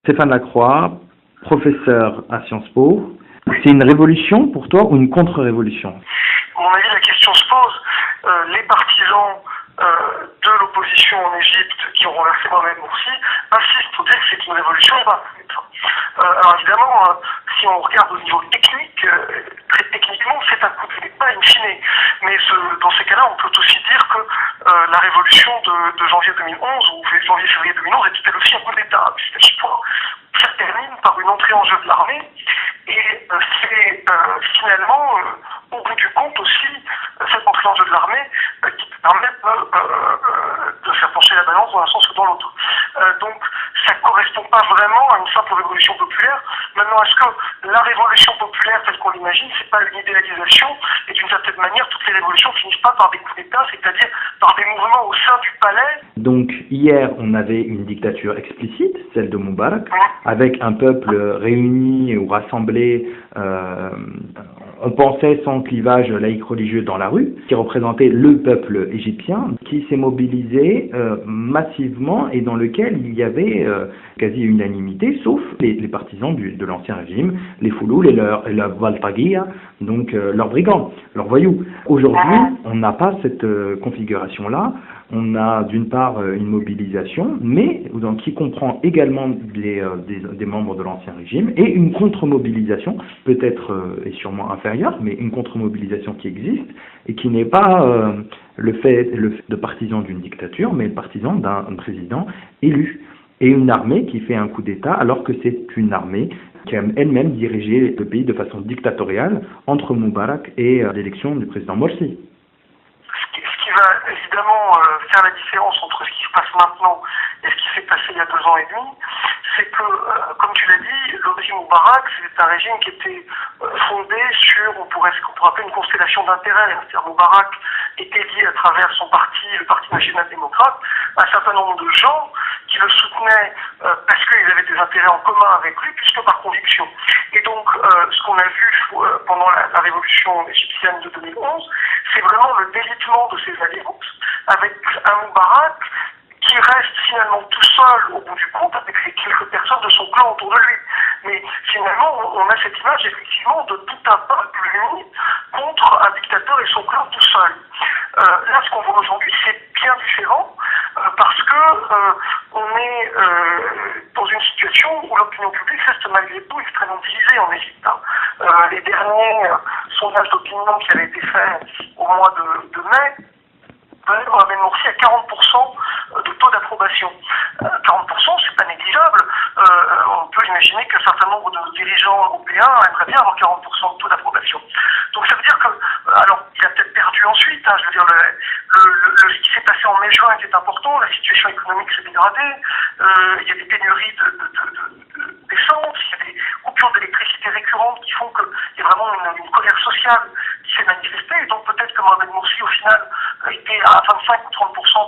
Stéphane Lacroix, professeur à Sciences Po. C'est une révolution pour toi ou une contre-révolution? À mon avis, la question se pose. Les partisans de l'opposition en Égypte qui ont renversé Mohamed Morsi insistent pour dire que c'est une révolution. Alors évidemment, si on regarde au niveau technique, très techniquement, c'est un coup d'État in fine. Mais dans ces cas-là, on peut aussi dire que la révolution de janvier 2011 ou janvier-février 2011 était aussi un coup d'État, puisque ça termine par une entrée en jeu de l'armée. Et c'est finalement, au bout du compte aussi, cette entrée en jeu de l'armée qui permet de faire pencher la balance dans un sens ou dans l'autre. Donc, ça ne correspond pas vraiment à une simple révolution populaire. Maintenant, est-ce que la révolution populaire, telle qu'on l'imagine, c'est pas une idéalisation? Et d'une certaine manière, toutes les révolutions finissent pas par des coups d'État, c'est-à-dire par des mouvements au sein du palais. Donc, hier, on avait une dictature explicite, celle de Moubarak, avec un peuple réuni ou rassemblé, on pensait sans clivage laïque religieux dans la rue, qui représentait le peuple égyptien, qui s'est mobilisé massivement et dans lequel il y avait quasi unanimité, sauf les partisans de l'ancien régime, les Fouloul et leur Baltaguia, donc leurs brigands, leurs voyous. Aujourd'hui, on n'a pas cette configuration-là. On a d'une part une mobilisation, mais qui comprend également des membres de l'ancien régime, et une contre-mobilisation, peut-être et sûrement inférieure, mais une contre-mobilisation qui existe, et qui n'est pas le fait de partisans d'une dictature, mais le partisan d'un président élu. Et une armée qui fait un coup d'État, alors que c'est une armée qui a elle-même dirigé le pays de façon dictatoriale entre Moubarak et l'élection du président Morsi. Ce qui va évidemment faire la différence entre ce qui se passe maintenant et ce qui s'est passé il y a 2 ans et demi, c'est que, comme tu l'as dit, le régime Moubarak, c'est un régime qui était fondé sur, ce qu'on pourrait appeler une constellation d'intérêts. C'est-à-dire Moubarak était lié à travers son parti, le Parti national-démocrate, à un certain nombre de gens qui le soutenaient parce qu'ils avaient des intérêts en commun avec lui, plus que par conviction. Et donc, ce qu'on a vu pendant la révolution égyptienne de 2011, c'est vraiment le délitement de ces alliances avec un Moubarak qui reste finalement tout seul au bout du compte avec les quelques personnes de son clan autour de lui. Mais finalement, on a cette image effectivement de tout un peuple uni contre un dictateur et son clan tout seul. Là, ce qu'on voit aujourd'hui, c'est bien différent parce que on est dans une situation où l'opinion publique reste malgré tout extrêmement divisée en Égypte. Les derniers sondages d'opinion qui avaient été faits au mois de mai Mohamed Morsi à 40% de taux d'approbation. 40%, c'est pas négligeable. On peut imaginer qu'un certain nombre de dirigeants européens aimeraient bien avoir 40% de taux d'approbation. Donc ça veut dire que, alors, il a peut-être perdu ensuite. Je veux dire, ce qui s'est passé en mai-juin était important. La situation économique s'est dégradée. Il y a des pénuries d'essence. Il y a des coupures d'électricité récurrentes qui font qu'il y a vraiment une colère sociale qui s'est manifestée. Et donc peut-être que Mohamed Morsi, au final, était à 25 ou 30%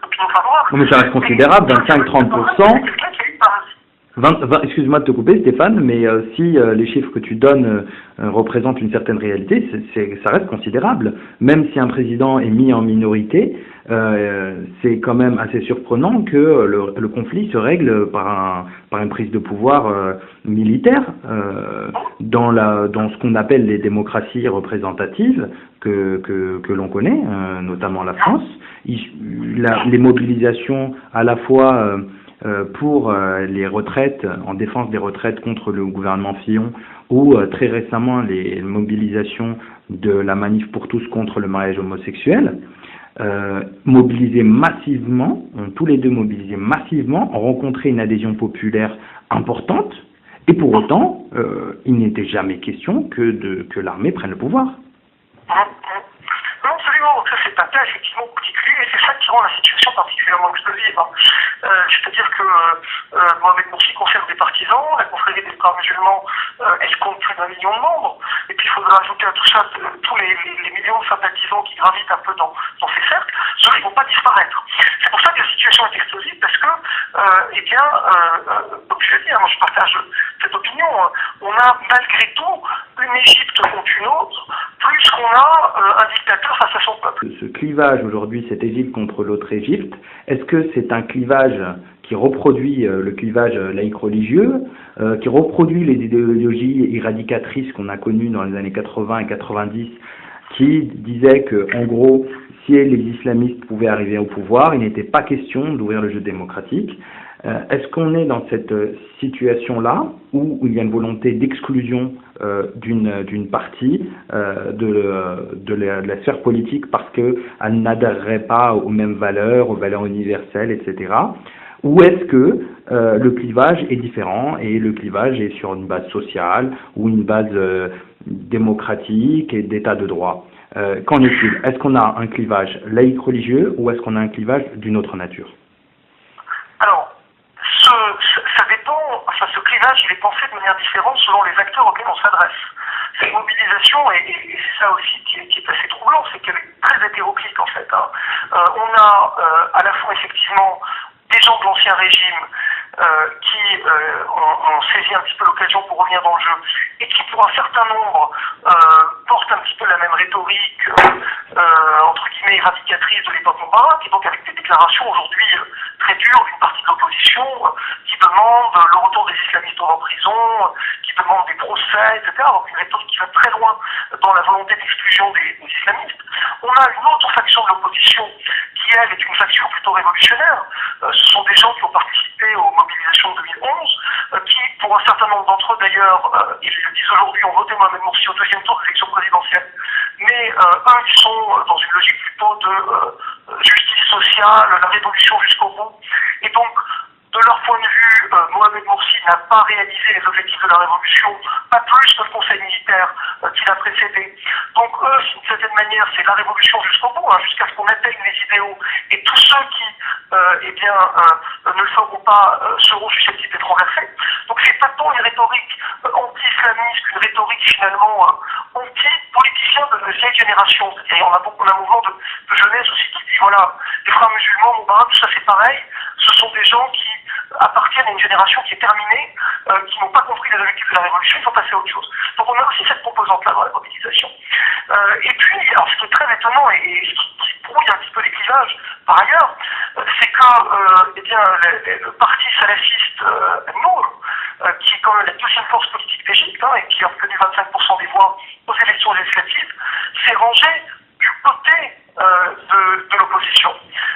d'opinion favorable. Non, mais ça reste considérable, 25-30%. Excuse-moi de te couper, Stéphane, mais si les chiffres que tu donnes représentent une certaine réalité, ça reste considérable. Même si un président est mis en minorité, c'est quand même assez surprenant que le conflit se règle par une prise de pouvoir militaire dans ce qu'on appelle les démocraties représentatives que l'on connaît, notamment la France. Les mobilisations à la fois pour les retraites, en défense des retraites contre le gouvernement Fillon, ou très récemment les mobilisations de la manif pour tous contre le mariage homosexuel, mobilisés massivement, ont tous les deux mobilisés massivement, ont rencontré une adhésion populaire importante, et pour autant, il n'était jamais question que l'armée prenne le pouvoir. Non, absolument. Donc ça, c'est un cas effectivement particulier et c'est ça qui rend la situation particulièrement explosive. C'est-à-dire que Mohamed Morsi conserve des partisans, la confrérie des frères musulmans, elle compte plus d'1 million de membres, et puis il faudra ajouter à tout ça tous les millions de sympathisants qui gravitent un peu dans ces cercles. Ceux-là, ils ne vont pas disparaître. C'est pour ça que la situation est explosive, parce que, comme je l'ai dit, moi je partage cette opinion, on a malgré tout une Égypte contre une autre, plus qu'on a un dictateur face à son peuple. Ce clivage aujourd'hui, cette Égypte contre l'autre Égypte, est-ce que c'est un clivage qui reproduit le clivage laïque-religieux, qui reproduit les idéologies éradicatrices qu'on a connues dans les années 80 et 90, qui disaient que, en gros, si les islamistes pouvaient arriver au pouvoir, il n'était pas question d'ouvrir le jeu démocratique. Est-ce qu'on est dans cette situation-là où il y a une volonté d'exclusion d'une partie de la sphère politique parce qu'elle n'adhérerait pas aux mêmes valeurs universelles, etc. Ou est-ce que le clivage est différent et le clivage est sur une base sociale ou une base démocratique et d'état de droit? Qu'en est-il? Est-ce qu'on a un clivage laïque-religieux ou est-ce qu'on a un clivage d'une autre nature? Alors, ça dépend, enfin ce clivage il est pensé de manière différente selon les acteurs auxquels on s'adresse. Cette mobilisation, et c'est ça aussi qui est assez troublant, c'est qu'elle est très hétéroclite en fait. On a à la fois effectivement des gens de l'ancien régime qui ont saisi un petit peu l'occasion pour revenir dans le jeu et qui pour un certain nombre portent un petit peu la même rhétorique entre guillemets éradicatrice de l'époque Moubarak, et donc avec des déclarations aujourd'hui très dures d'une partie de l'opposition qui demande le retour des islamistes en prison, qui demande des procès, etc. Donc une rhétorique qui va très loin dans la volonté d'exclusion des islamistes. On a une autre faction de l'opposition qui, elle, est une faction plutôt révolutionnaire. Ce sont des gens qui ont participé aux mobilisations de 2011, qui, pour un certain nombre d'entre eux d'ailleurs, ils le disent aujourd'hui, ont voté Mohamed Morsi au deuxième tour de l'élection présidentielle. Mais eux, ils sont dans une logique plutôt de justice sociale, la révolution jusqu'au bout. Et donc, de leur point de vue, Mohamed Morsi n'a pas réalisé les objectifs de la révolution, pas plus que le conseil militaire qui l'a précédé. Donc eux, d'une certaine manière, c'est la révolution jusqu'au bout, jusqu'à ce qu'on atteigne les idéaux. Et tous ceux qui, ne le feront pas, seront susceptibles d'être renversés. Donc c'est pas tant une rhétorique anti-islamiste qu'une rhétorique finalement anti-politicien de la vieille génération. Et on a un mouvement de jeunesse aussi qui dit, voilà, les frères musulmans, Moubarak, tout ça c'est pareil. Ce sont des gens qui appartiennent à une génération qui est terminée, qui n'ont pas compris les objectifs de la révolution, il faut passer à autre chose. Donc on a aussi cette composante-là dans la mobilisation. Et puis, alors ce qui est très étonnant et ce qui brouille un petit peu les clivages, par ailleurs, c'est que le parti salafiste Nour, qui est quand même la deuxième force politique d'Égypte et qui a obtenu 25% des voix aux élections législatives, s'est rangé du côté de l'opposition,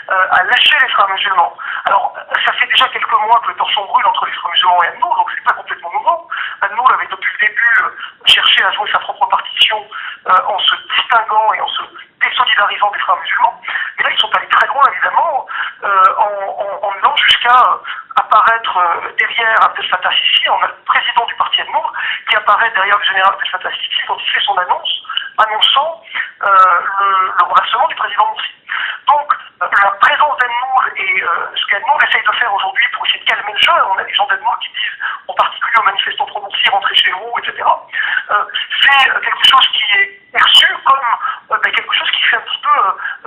à lâcher les frères musulmans. Alors, ça fait déjà quelques mois que le torchon brûle entre les frères musulmans et An-Nour, donc c'est pas complètement nouveau. An-Nour avait depuis le début cherché à jouer sa propre partition en se distinguant et en se désolidarisant des frères musulmans. Mais là, ils sont allés très loin, évidemment, en allant jusqu'à apparaître derrière Abdel Fattah Sisi. On a le président du parti An-Nour qui apparaît derrière le général Abdel Fattah Sisi quand il fait son annonce, annonçant le renversement du président Morsi. Donc, la présence d'An-Nour et ce qu'An-Nour essaye de faire aujourd'hui pour essayer de calmer le jeu, on a des gens d'An-Nour qui disent, en particulier aux manifestants pro-Morsi, rentrez chez vous, etc. C'est quelque chose qui est perçu comme quelque chose qui fait un petit peu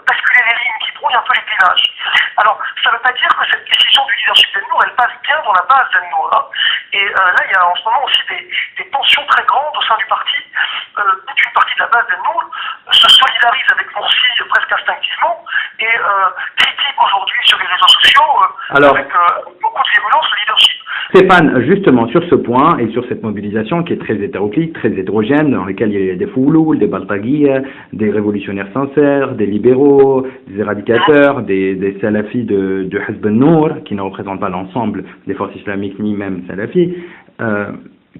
basculer les lignes, qui brouille un peu les clivages. Alors, ça ne veut pas dire que cette décision du leadership d'An-Nour, elle passe bien dans la base d'An-Nour. Et là, il y a en ce moment aussi des tensions très grandes au sein du parti. Toute une partie de la base d'An-Nour se solidarise avec Morsi presque instinctivement et critique aujourd'hui sur les réseaux sociaux avec beaucoup de virulence le leadership. Stéphane, justement sur ce point et sur cette mobilisation qui est très hétéroclite, très hétérogène, dans laquelle il y a des foulouls, des baltaguilles, des révolutionnaires sincères, des libéraux, des éradicateurs, des salafis de Hizb al-Nour, qui ne représentent pas l'ensemble des forces islamiques ni même salafis,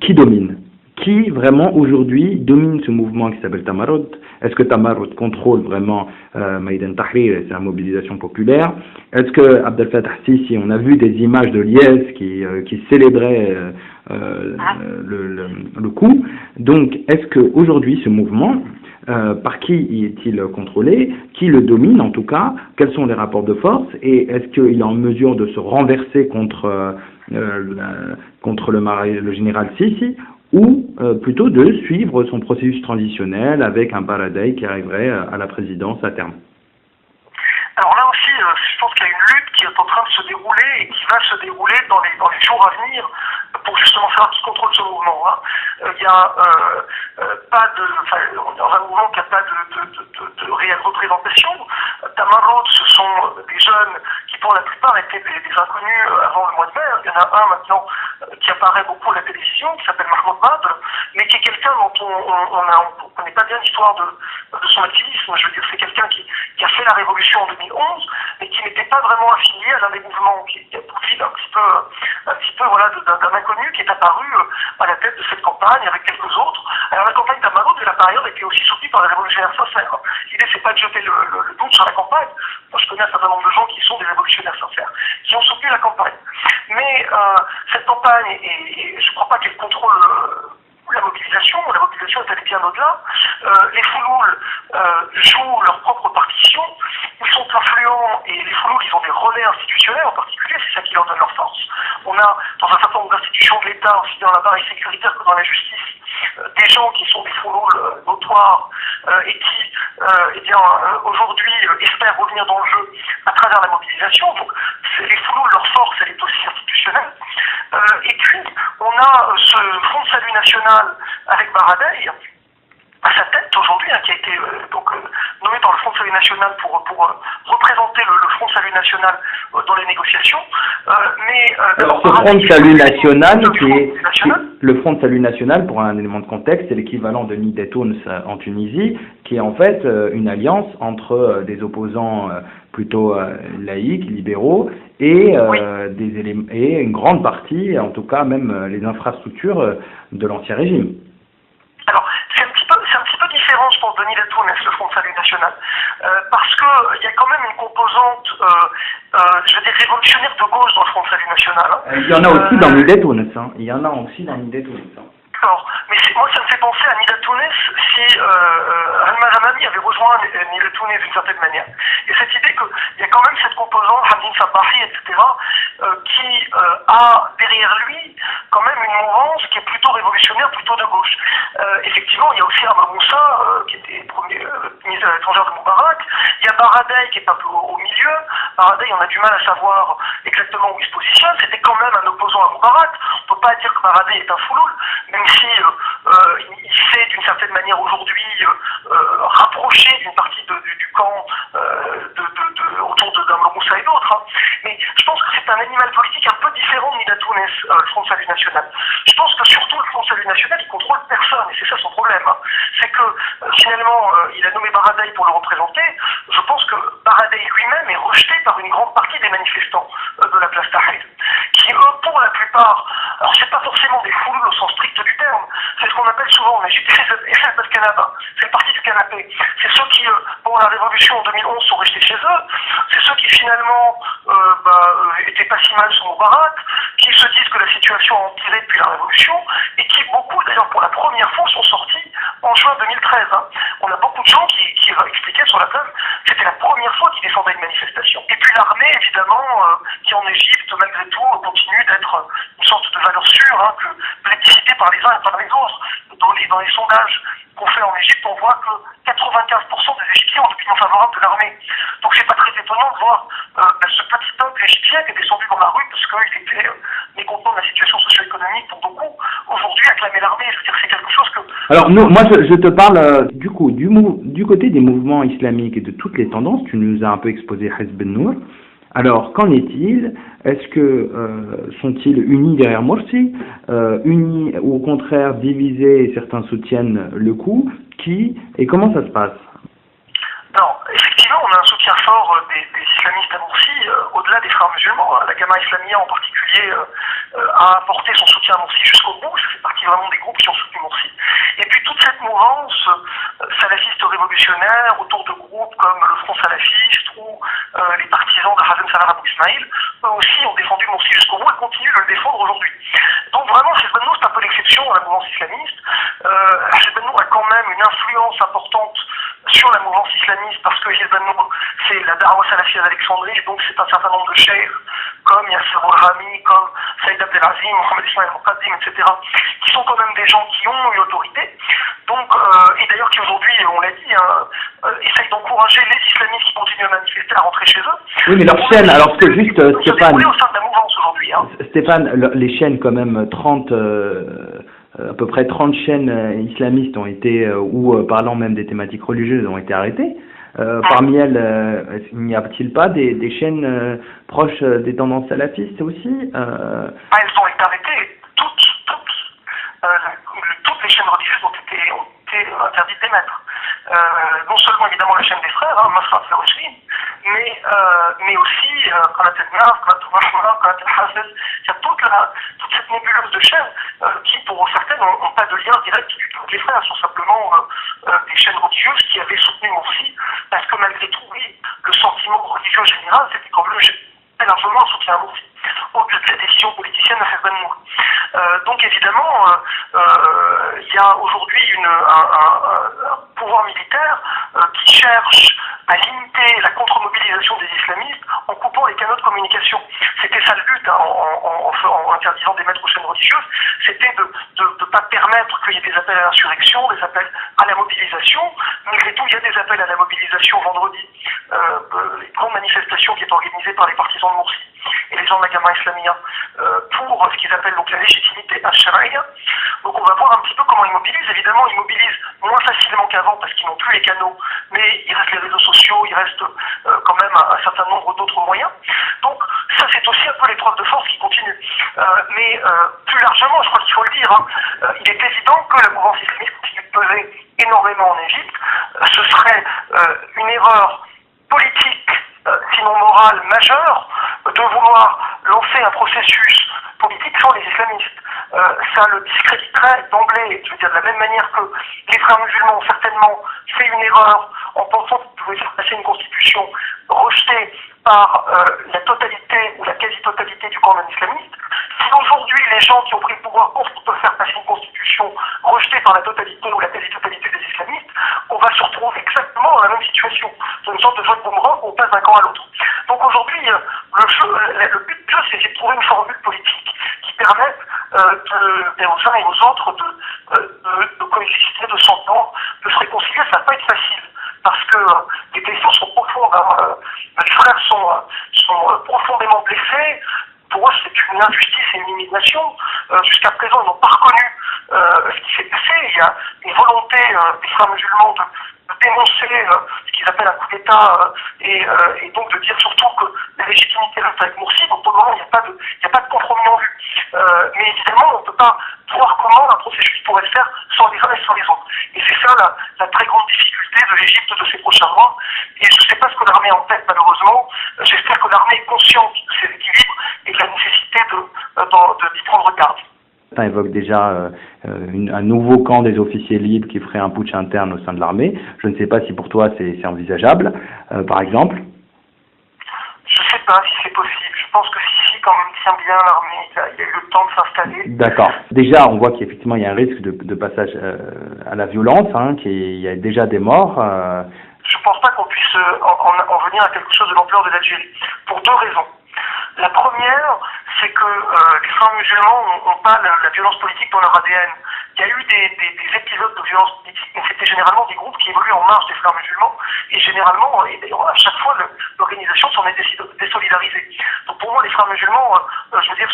qui domine? Qui vraiment aujourd'hui domine ce mouvement qui s'appelle Tamarod? Est-ce que Tamarod contrôle vraiment Maïdan Tahrir et sa mobilisation populaire? Est-ce que Abdel Fattah Sisi, on a vu des images de liesse qui célébraient le coup. Donc, est-ce qu'aujourd'hui, ce mouvement, par qui est-il contrôlé? Qui le domine en tout cas? Quels sont les rapports de force? Et est-ce qu'il est en mesure de se renverser contre le général Sisi? Ou plutôt de suivre son processus transitionnel avec un Baradei qui arriverait à la présidence à terme? Alors là aussi, je pense qu'il y a une lutte qui est en train de se dérouler et qui va se dérouler dans les jours à venir pour justement faire un petit contrôle de ce mouvement. Il n'y a dans un mouvement qui n'a pas de réelle représentation. Tamarod, ce sont des jeunes qui qui pour la plupart étaient des inconnus avant le mois de mai. Il y en a un maintenant qui apparaît beaucoup à la télévision, qui s'appelle Mahmoud Badr, mais qui est quelqu'un dont on connaît pas bien l'histoire de son activisme. Je veux dire, c'est quelqu'un qui a fait la révolution en 2011, mais qui n'était pas vraiment affilié à l'un des mouvements, qui a profil un petit peu voilà, d'un inconnu qui est apparu à la tête de cette campagne avec quelques autres. Alors la campagne d'Amaroud, elle a par ailleurs été aussi soutenue par les révolutionnaires sincères. L'idée, c'est pas de jeter le doute sur la campagne. Moi, je connais un certain nombre de gens qui sont des révolutionnaires sincères, qui ont soutenu la campagne. Mais cette campagne, et je ne crois pas qu'elle contrôle la mobilisation est allée bien au-delà. Les foulouls jouent leur propre partition, ils sont influents et les foulouls, ils ont des relais institutionnels en particulier, c'est ça qui leur donne leur force. On a dans un certain nombre d'institutions de l'État, aussi bien dans l'appareil sécuritaire que dans la justice, des gens qui sont des foulouls notoires et qui, aujourd'hui espèrent revenir dans le jeu à travers la mobilisation. Donc les foulouls, leur force, elle est aussi institutionnelle. Et puis, on a ce Front de Salut National avec Baradei à sa tête aujourd'hui, qui a été nommé par le Front de Salut National pour représenter le Front de Salut National dans les négociations. Alors, ce Front de Salut National, le Front de Salut National, pour un élément de contexte, c'est l'équivalent de Nida Tounes en Tunisie, qui est en fait une alliance entre des opposants plutôt laïcs, libéraux, et et une grande partie, en tout cas même les infrastructures de l'ancien régime. Alors, c'est un petit peu différent, je pense, de Nida Tounes, le Front de Salut National, parce qu'il y a quand même une composante, je veux dire, révolutionnaire de gauche dans le Front de Salut National. Il y en a aussi dans Nida Tounes, hein. Il y en a aussi dans Nida Tounes. Alors, mais moi, ça me fait penser à Nida Tounes si Alma Hamami avait rejoint Nida Tounes d'une certaine manière. Et cette idée qu'il y a quand même cette composante, Hamdin Sabahi, etc., qui a derrière lui quand même une mouvance qui est plutôt révolutionnaire, plutôt de gauche. Effectivement, il y a aussi Amr Moussa, qui était premier ministre de l'étranger de Moubarak. Il y a Baradei qui est un peu au milieu. Baradei, on a du mal à savoir exactement où il se positionne. C'était quand même un opposant à Moubarak. On ne peut pas dire que Baradei est un fouloul, même si il s'est d'une certaine manière aujourd'hui rapproché d'une partie du camp autour d'Amr Moussa et d'autres. Hein. Mais je pense que c'est un animal politique un peu différent de Nida Tounes, le Front de Salut National. Je pense que surtout le Front de Salut National, il contrôle personne, et c'est ça son problème. Hein. C'est que finalement, il a nommé Baradei pour le représenter. Je pense que Baradei lui-même est rejeté par une grande partie des manifestants de la place Tahrir, qui eux, pour la plupart, alors c'est pas forcément des foules au sens strict du terme, c'est ce qu'on appelle souvent en Égypte le Canada, c'est le parti du canapé. C'est ceux qui, pour la révolution en 2011, sont restés chez eux, c'est ceux qui finalement étaient pas si mal sous Moubarak, qui se disent que la situation a empiré depuis la révolution, et qui, beaucoup d'ailleurs pour la première fois, sont sortis en juin 2013. Hein. On a beaucoup de gens qui expliquaient sur la place que c'était la première fois qu'ils descendaient une manifestation. Et puis l'armée, évidemment, qui en Égypte, malgré tout, continue d'être une sorte de valeur sûre, hein, plébiscitée par les uns et par les autres. Dans les sondages qu'on fait en Égypte, on voit que 95% des Égyptiens ont l'opinion favorable de l'armée. Donc c'est pas très étonnant de voir ce petit peuple égyptien qui est descendu dans la rue parce qu'il était mécontent de la situation socio-économique pour beaucoup, aujourd'hui acclamer l'armée. Je veux dire, c'est quelque chose que... Alors moi je te parle du côté des mouvements islamiques et de toutes les tendances. Tu nous as un peu exposé Hizb an-Nour. Alors, qu'en est-il? Est-ce que sont-ils unis derrière Morsi, unis ou au contraire divisés et certains soutiennent le coup? Et comment ça se passe? Alors, effectivement, on a un soutien fort des islamistes à Morsi, au-delà des frères musulmans. La Jama'a Islamiyya en particulier a apporté son soutien à Morsi jusqu'au bout. Ça fait partie vraiment des groupes qui ont soutenu Morsi. Et puis toute cette mouvance salafiste révolutionnaire autour de groupes comme le Front salafiste ou les partisans de Hassan Salah Abou Ismail, eux aussi ont défendu Morsi jusqu'au bout et continuent de le défendre aujourd'hui. Donc vraiment, Hizb an-Nour, c'est un peu l'exception dans la mouvance islamiste. Hizb an-Nour a quand même une influence importante sur la mouvance islamiste parce que Hizb an-Nour, c'est la Da'wa salafiyya d'Alexandrie, donc c'est un certain nombre de cheikhs comme Yasser al-Rami, comme Saïd Abdelazim, Mohamed Ismail Muqaddim, etc., qui sont quand même des gens qui ont une autorité, donc, et d'ailleurs qui aujourd'hui, on l'a dit, essayent d'encourager les islamistes qui continuent à manifester à rentrer chez eux. Oui, mais leurs chaînes, alors que juste, Stéphane, au sein de la mouvance aujourd'hui. Hein. Stéphane, les chaînes quand même, à peu près 30 chaînes islamistes ont été, ou parlant même des thématiques religieuses, ont été arrêtées. Parmi elles, il n'y a-t-il pas des chaînes proches des tendances salafistes aussi Elles ont été arrêtées, toutes les chaînes religieuses ont été interdites d'émettre. Non seulement évidemment la chaîne des frères, Masraf al-Rashid, mais aussi Qanat al-Naf, Qanat al-Rahma, Qanat al-Hafiz. Il y a toute cette nébuleuse de chaînes qui, pour certaines, n'ont pas de lien direct du tout avec les frères, sont simplement des chaînes religieuses qui avaient soutenu Morsi, parce que malgré tout, oui, le sentiment religieux général, c'était quand même largement un soutien à Morsi, au-delà de la décision politicienne à faire Ben Mour. Donc évidemment, il y a aujourd'hui un pouvoir militaire qui cherche à limiter la contre-mobilisation des islamistes en coupant les canaux de communication. C'était ça le but, en interdisant d'émettre aux chaînes religieuses, c'était de ne pas permettre qu'il y ait des appels à l'insurrection, des appels à la mobilisation. Malgré tout, il y a des appels à la mobilisation vendredi, les grandes manifestations qui est organisée par les partisans de Morsi et les gens de la Gamma Islamia pour ce qu'ils appellent donc la légitimité al-Sharaïa. Donc on va voir un petit peu comment ils mobilisent. Évidemment, ils mobilisent moins facilement qu'avant parce qu'ils n'ont plus les canaux, mais il reste les réseaux sociaux, il reste quand même un certain nombre d'autres moyens. Donc ça, c'est aussi un peu l'épreuve de force qui continue. Mais plus largement, je crois qu'il faut le dire, il est évident que la mouvance islamiste continue de peser énormément en Égypte. Ce serait une erreur politique, sinon morale, majeure, de vouloir lancer un processus politique sans les islamistes. Ça le discréditerait d'emblée. Je veux dire, de la même manière que les frères musulmans ont certainement fait une erreur en pensant qu'ils pouvaient faire passer une constitution rejetée par la totalité ou la quasi-totalité du camp non islamiste. Si aujourd'hui les gens qui ont pris le pouvoir pensent qu'ils peuvent faire passer une constitution rejetée par la totalité ou la quasi-totalité des islamistes, on va se retrouver exactement dans la même situation. C'est une sorte de jeu de boomerang où on passe d'un camp à l'autre. Donc aujourd'hui, le but du jeu, c'est de trouver une formule politique qui permette aux uns et aux autres de coexister, de s'entendre, de se réconcilier. Ça ne va pas être facile, parce que les blessures sont profondes. Les frères sont profondément blessés. Pour eux, c'est une injustice et une humiliation. Jusqu'à présent, ils n'ont pas reconnu ce qui s'est passé. Il y a une volonté des frères musulmans de dénoncer ce qu'ils appellent un coup d'État et donc de dire surtout que la légitimité reste avec Morsi. Donc pour le moment, il n'y a pas de compromis en vue. Mais évidemment, on ne peut pas voir comment un processus pourrait se faire sans les uns et sans les autres. Et c'est ça la très grande difficulté de l'Égypte de ces prochains mois. Et je ne sais pas ce que l'armée a en tête, malheureusement. J'espère que l'armée est consciente de ces équilibres et de la nécessité d'y prendre garde. Ça évoque déjà un nouveau camp des officiers libres qui ferait un putsch interne au sein de l'armée. Je ne sais pas si pour toi c'est envisageable, par exemple. Je ne sais pas si c'est possible. Je pense que si quand même tient bien l'armée, il a eu le temps de s'installer. D'accord. Déjà, on voit qu'effectivement il y a un risque de passage à la violence, il y a déjà des morts. Je ne pense pas qu'on puisse en venir à quelque chose de l'ampleur de l'Algérie, pour deux raisons. La première, c'est que les frères musulmans n'ont pas la violence politique dans leur ADN. Il y a eu des épisodes de violence politique, mais c'était généralement des groupes qui évoluent en marge des frères musulmans, et généralement, et d'ailleurs à chaque fois, l'organisation s'en est désolidarisée. Donc pour moi, les frères musulmans, je veux dire,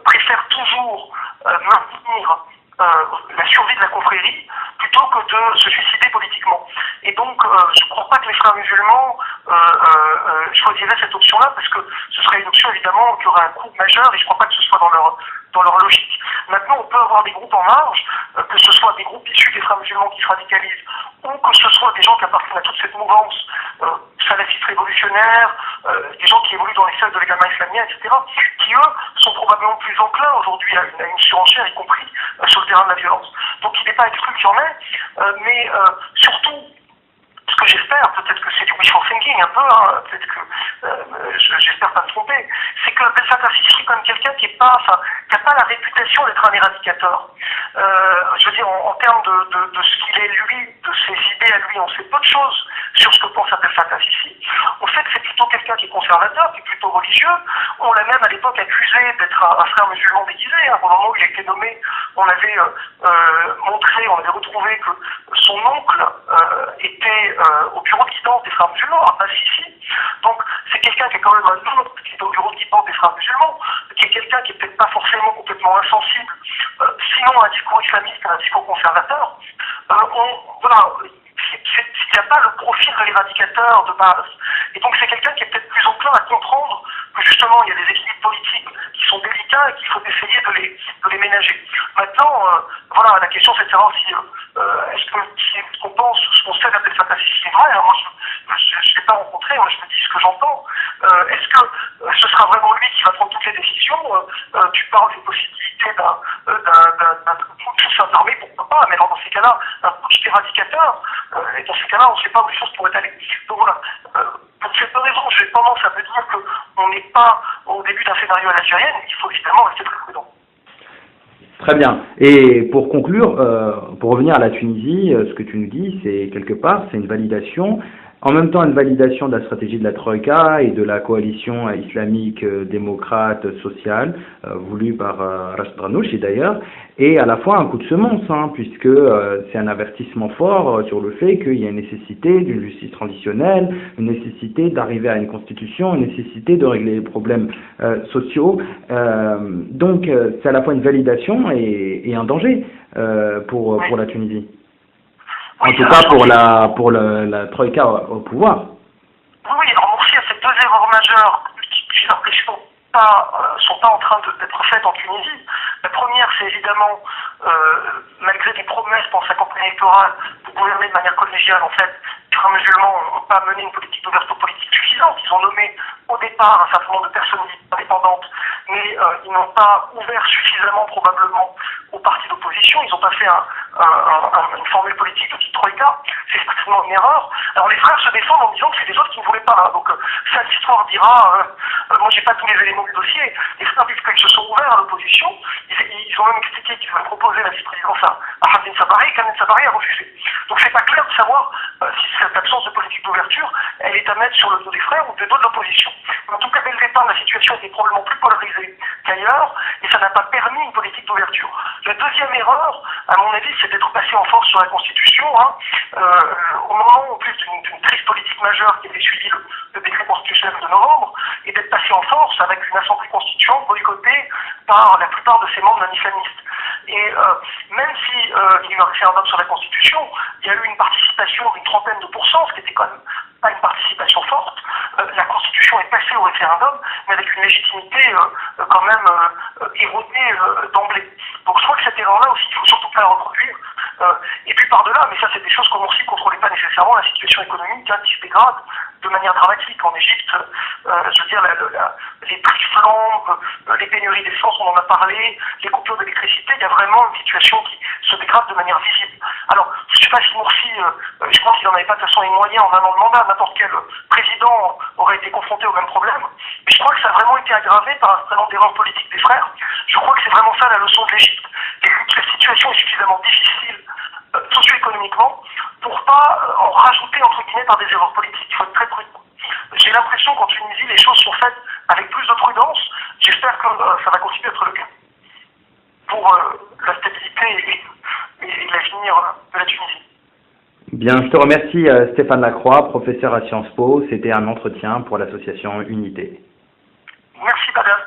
préfèrent toujours maintenir la survie de la confrérie plutôt que de se suicider politiquement. Et donc, je ne crois pas que les frères musulmans choisiraient cette option-là, parce que ce serait une option évidemment qui aurait un coût majeur, et je ne crois pas que ce soit dans leur logique. Maintenant, on peut avoir des groupes en marge, que ce soit des groupes issus des frères musulmans qui se radicalisent, ou que ce soit des gens qui appartiennent à toute cette mouvance salafiste révolutionnaire, des gens qui évoluent dans les cercles de l'Église Islamia, etc., qui eux sont probablement plus enclins aujourd'hui à une surenchère, y compris sur le terrain de la violence. Donc il n'est pas exclu qu'il y en ait, mais surtout, ce que j'espère, peut-être que c'est du wishful thinking un peu, peut-être que j'espère pas me tromper, c'est que Ben Fattah Sissi est comme quelqu'un qui n'a pas la réputation d'être un éradicateur. Je veux dire, en termes de ce qu'il est lui, de ses idées à lui, on sait peu de choses sur ce que pense Ben Fattah Sissi. On sait que c'est plutôt quelqu'un qui est conservateur, qui est plutôt religieux. On l'a même à l'époque accusé d'être un frère musulman déguisé. Au moment où il a été nommé, on avait on avait retrouvé que son oncle était au bureau de guidance des frères musulmans, à Sissi. Donc c'est quelqu'un qui est quand même un oncle qui est au bureau de guidance des frères musulmans, qui est quelqu'un qui n'est peut-être pas forcément complètement insensible, sinon à un discours islamiste, à un discours conservateur. Voilà, il n'a pas le profil de l'éradicateur de base. Et donc c'est quelqu'un qui est peut-être plus enclin à comprendre que justement il y a des équilibres politiques qui sont délicats et qu'il faut essayer de les ménager. Maintenant, voilà, la question c'est de savoir si est-ce que ce qu'on pense, ce qu'on sait d'Abdel Fattah Sisi est vrai. Alors moi je ne l'ai pas rencontré, moi je me dis ce que j'entends. Est-ce que ce sera vraiment lui qui va prendre toutes les décisions? Tu parles des possibilités d'un putsch armé, pourquoi pas, mais alors dans ces cas-là, un putsch éradicateur, et dans ces cas-là, on ne sait pas où les choses pourraient aller. Donc voilà, pour cette raison, j'ai tendance à me dire qu'on n'est pas au début d'un scénario à l'algérienne, il faut évidemment rester très prudent. Très bien. Et pour conclure, pour revenir à la Tunisie, ce que tu nous dis, c'est quelque part, c'est une validation, en même temps une validation de la stratégie de la Troïka et de la coalition islamique démocrate sociale, voulue par Rachid Ghannouchi d'ailleurs, et à la fois un coup de semonce, puisque c'est un avertissement fort sur le fait qu'il y a une nécessité d'une justice transitionnelle, une nécessité d'arriver à une constitution, une nécessité de régler les problèmes sociaux. Donc c'est à la fois une validation et un danger pour la Tunisie. En tout cas pour la Troïka au pouvoir. Oui, alors Morsi a fait deux erreurs majeures qui n'empêchent pas, sont pas en train d'être faites en Tunisie. La première, c'est évidemment, malgré des promesses pendant sa campagne électorale, de gouverner de manière collégiale, en fait, les frères musulmans n'ont pas mené une politique d'ouverture politique suffisante. Ils ont nommé au départ un certain nombre de personnes indépendantes, mais ils n'ont pas ouvert suffisamment probablement aux partis d'opposition. Ils n'ont pas fait une formule politique de type Troïka. C'est certainement une erreur. Alors les frères se défendent en disant que c'est les autres qui ne voulaient pas. Donc ça, l'histoire dira, moi j'ai pas tous les éléments du dossier. Les frères disent qu'ils se sont ouverts à l'opposition. Ils ont même expliqué qu'ils avaient proposé la vice-présidence à Hamdine Sabari, et qu'Hamdine Sabari a refusé. Donc c'est pas clair de savoir si cette absence de politique d'ouverture, elle est à mettre sur le dos des frères ou de dos de l'opposition. En tout cas, dès le départ, la situation était probablement plus polarisée qu'ailleurs, et ça n'a pas permis une politique d'ouverture. La deuxième erreur, à mon avis, c'est d'être passé en force sur la Constitution, au moment en plus d'une crise politique majeure qui avait suivi le décret constitutionnel de novembre, et d'être passé en force avec une assemblée constituante boycottée par la plupart de ses membres non islamistes. Et même si il y a eu un référendum sur la Constitution, il y a eu une participation d'une 30aine de pourcents, ce qui était quand même pas une participation forte. La Constitution est passée au référendum, mais avec une légitimité quand même érodée d'emblée. Donc je crois que cette erreur-là aussi, il ne faut surtout pas la reproduire. Et puis par-delà, mais ça c'est des choses qu'on aussi ne contrôlait pas nécessairement, la situation économique qui se dégrade de manière dramatique. En Égypte, je veux dire, les prix flambent, les pénuries d'essence, on en a parlé, les coupures d'électricité, il y a vraiment une situation qui se dégrade de manière visible. Alors, je ne sais pas si Morsi, je pense qu'il n'en avait pas de toute façon les moyens en un an de mandat, n'importe quel président aurait été confronté au même problème, mais je crois que ça a vraiment été aggravé par un certain nombre d'erreurs politiques des frères. Je crois que c'est vraiment ça la leçon de l'Égypte. La situation est suffisamment difficile socio-économiquement pour pas en rajouter entre guillemets par des erreurs politiques. Il faut être très prudent. J'ai l'impression qu'en Tunisie, les choses sont faites avec plus de prudence. J'espère que ça va continuer à être le cas pour la stabilité et l'avenir de la Tunisie. Bien, je te remercie Stéphane Lacroix, professeur à Sciences Po. C'était un entretien pour l'association Unité. Merci, madame.